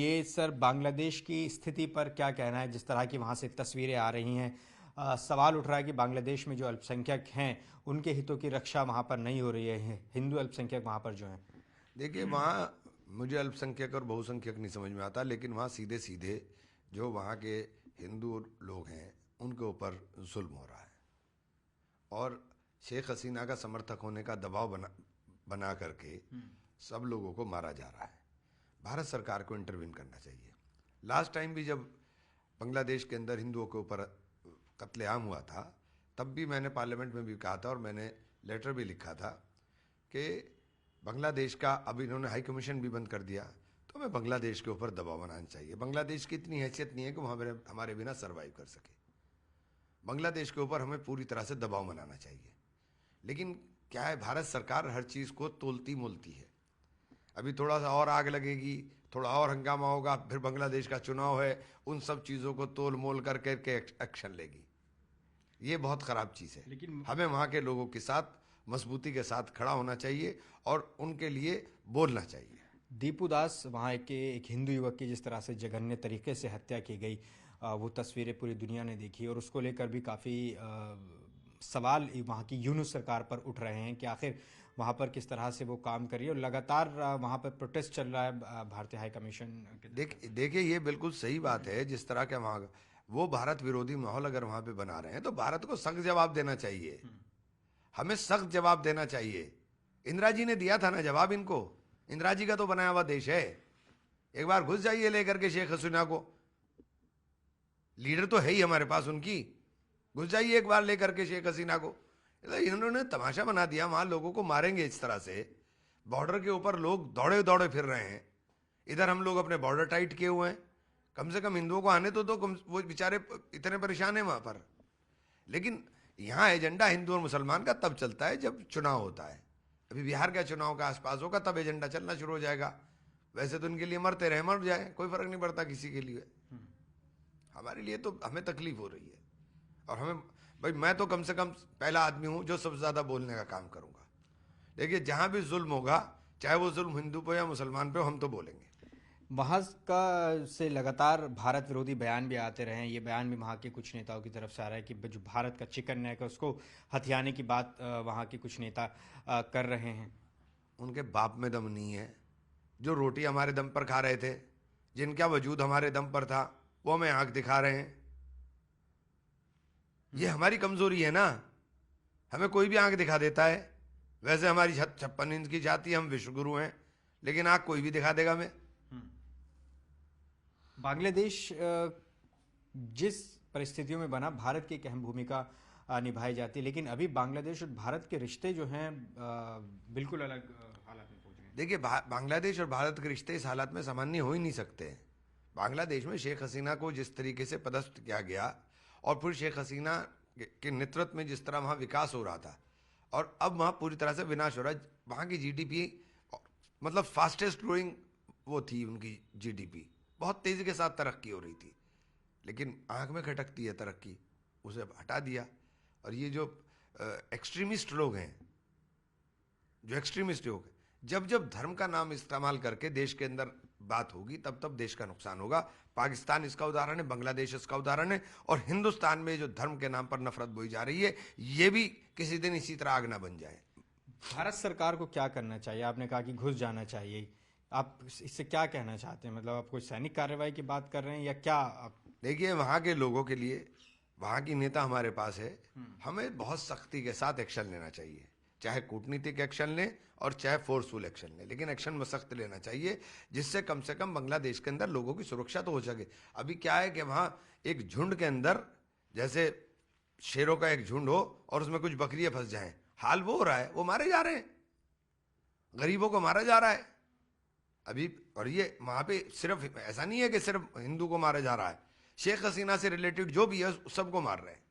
ये सर बांग्लादेश की स्थिति पर क्या कहना है? जिस तरह की वहाँ से तस्वीरें आ रही हैं, सवाल उठ रहा है कि बांग्लादेश में जो अल्पसंख्यक हैं उनके हितों की रक्षा वहाँ पर नहीं हो रही है, हिंदू अल्पसंख्यक वहाँ पर जो हैं। देखिए वहाँ मुझे अल्पसंख्यक और बहुसंख्यक नहीं समझ में आता, लेकिन वहाँ सीधे सीधे जो वहाँ के हिंदू लोग हैं उनके ऊपर जुल्म हो रहा है और शेख हसीना का समर्थक होने का दबाव बना करके सब लोगों को मारा जा रहा है। भारत सरकार को इंटरवीन करना चाहिए। लास्ट टाइम भी जब बांग्लादेश के अंदर हिंदुओं के ऊपर कत्लेआम हुआ था तब भी मैंने पार्लियामेंट में भी कहा था और मैंने लेटर भी लिखा था कि बांग्लादेश का, अब इन्होंने हाई कमीशन भी बंद कर दिया, तो हमें बांग्लादेश के ऊपर दबाव बनाना चाहिए। बांग्लादेश की इतनी हैसियत नहीं है कि वहाँ हमारे बिना सर्वाइव कर सके। बांग्लादेश के ऊपर हमें पूरी तरह से दबाव बनाना चाहिए। लेकिन क्या है, भारत सरकार हर चीज़ को तोलती मोलती है। अभी थोड़ा सा और आग लगेगी, थोड़ा और हंगामा होगा, फिर बांग्लादेश का चुनाव है, उन सब चीज़ों को तोल मोल करके एक्शन लेगी। ये बहुत ख़राब चीज़ है। लेकिन हमें वहाँ के लोगों के साथ मजबूती के साथ खड़ा होना चाहिए और उनके लिए बोलना चाहिए। दीपू दास, वहाँ एक हिंदू युवक की जिस तरह से जघन्य तरीके से हत्या की गई, वो तस्वीरें पूरी दुनिया ने देखी और उसको लेकर भी काफ़ी सवाल वहाँ की यूनुस सरकार पर उठ रहे हैं कि आखिर वहाँ पर किस तरह से वो काम कर रही है और लगातार वहाँ पर प्रोटेस्ट चल रहा है भारतीय हाई कमीशन के। देखिए ये बिल्कुल सही बात है। जिस तरह का वहाँ वो भारत विरोधी माहौल अगर वहाँ पे बना रहे हैं तो भारत को सख्त जवाब देना चाहिए। हमें सख्त जवाब देना चाहिए। इंदिरा जी ने दिया था ना जवाब इनको। इंदिरा जी का तो बनाया हुआ देश है। एक बार घुस जाइए लेकर के शेख हसीना को, लीडर तो है ही हमारे पास उनकी। घुस जाइए एक बार लेकर के शेख हसीना को। इन्होंने तमाशा बना दिया, वहां लोगों को मारेंगे इस तरह से। बॉर्डर के ऊपर लोग दौड़े दौड़े फिर रहे हैं, इधर हम लोग अपने बॉर्डर टाइट किए हुए हैं। कम से कम हिंदुओं को आने तो वो बेचारे इतने परेशान हैं वहां पर। लेकिन यहाँ एजेंडा हिंदू और मुसलमान का तब चलता है जब चुनाव होता है। अभी बिहार का चुनाव का आसपास होगा तब एजेंडा चलना शुरू हो जाएगा। वैसे तो उनके लिए मरते रहे मर जाए, कोई फर्क नहीं पड़ता किसी के लिए। हमारे लिए तो हमें तकलीफ हो रही है और हमें, भाई मैं तो कम से कम पहला आदमी हूं जो सबसे ज्यादा बोलने का काम करूंगा। देखिए जहां भी जुल्म होगा, चाहे वो जुल्म हिंदू पे या मुसलमान पे हो, हम तो बोलेंगे। वहाँ का से लगातार भारत विरोधी बयान भी आते रहे हैं। ये बयान भी वहाँ के कुछ नेताओं की तरफ से आ रहा है कि जो भारत का चिकन नेक है उसको हथियाने की बात वहाँ के कुछ नेता कर रहे हैं। उनके बाप में दम नहीं है। जो रोटी हमारे दम पर खा रहे थे, जिनका वजूद हमारे दम पर था, वो हमें आंख दिखा रहे हैं। ये हमारी कमजोरी है ना। हमें कोई भी आंख दिखा देता है। वैसे हमारी 56 इंच की जाति, हम विश्वगुरु हैं, लेकिन आंख कोई भी दिखा देगा हमें। बांग्लादेश जिस परिस्थितियों में बना, भारत की एक अहम भूमिका निभाई जाती है, लेकिन अभी बांग्लादेश और भारत के रिश्ते जो हैं बिल्कुल अलग हालत में पहुंच गए। देखिए बांग्लादेश और भारत के रिश्ते इस हालत में सामान्य हो ही नहीं सकते। बांग्लादेश में शेख हसीना को जिस तरीके से पदस्थ किया गया और फिर शेख हसीना के नेतृत्व में जिस तरह वहाँ विकास हो रहा था और अब वहाँ पूरी तरह से विनाश हो रहा है। वहाँ की जीडीपी मतलब फास्टेस्ट ग्रोइंग वो थी, उनकी जीडीपी बहुत तेज़ी के साथ तरक्की हो रही थी, लेकिन आंख में खटकती है तरक्की, उसे हटा दिया। और ये जो एक्सट्रीमिस्ट लोग हैं, जब जब धर्म का नाम इस्तेमाल करके देश के अंदर बात होगी तब तब देश का नुकसान होगा। पाकिस्तान इसका उदाहरण है, बांग्लादेश इसका उदाहरण है, और हिंदुस्तान में जो धर्म के नाम पर नफरत बोई जा रही है, ये भी किसी दिन इसी तरह आग ना बन जाए। भारत सरकार को क्या करना चाहिए? आपने कहा कि घुस जाना चाहिए, आप इससे क्या कहना चाहते हैं? मतलब आप कोई सैनिक कार्रवाई की बात कर रहे हैं या क्या आप? देखिए वहाँ के लोगों के लिए, वहाँ की नेता हमारे पास है, हमें बहुत सख्ती के साथ एक्शन लेना चाहिए। चाहे कूटनीतिक एक्शन लें और चाहे फोर्सफुल एक्शन लें, लेकिन एक्शन में सख्त लेना चाहिए, जिससे कम से कम बांग्लादेश के अंदर लोगों की सुरक्षा तो हो सके। अभी क्या है कि वहाँ एक झुंड के अंदर जैसे शेरों का एक झुंड हो और उसमें कुछ बकरियां फंस जाएं, हाल वो हो रहा है। वो मारे जा रहे हैं, गरीबों को मारा जा रहा है अभी। और ये वहाँ पे सिर्फ ऐसा नहीं है कि सिर्फ हिंदू को मारा जा रहा है, शेख हसीना से रिलेटेड जो भी है सबको मार रहे हैं।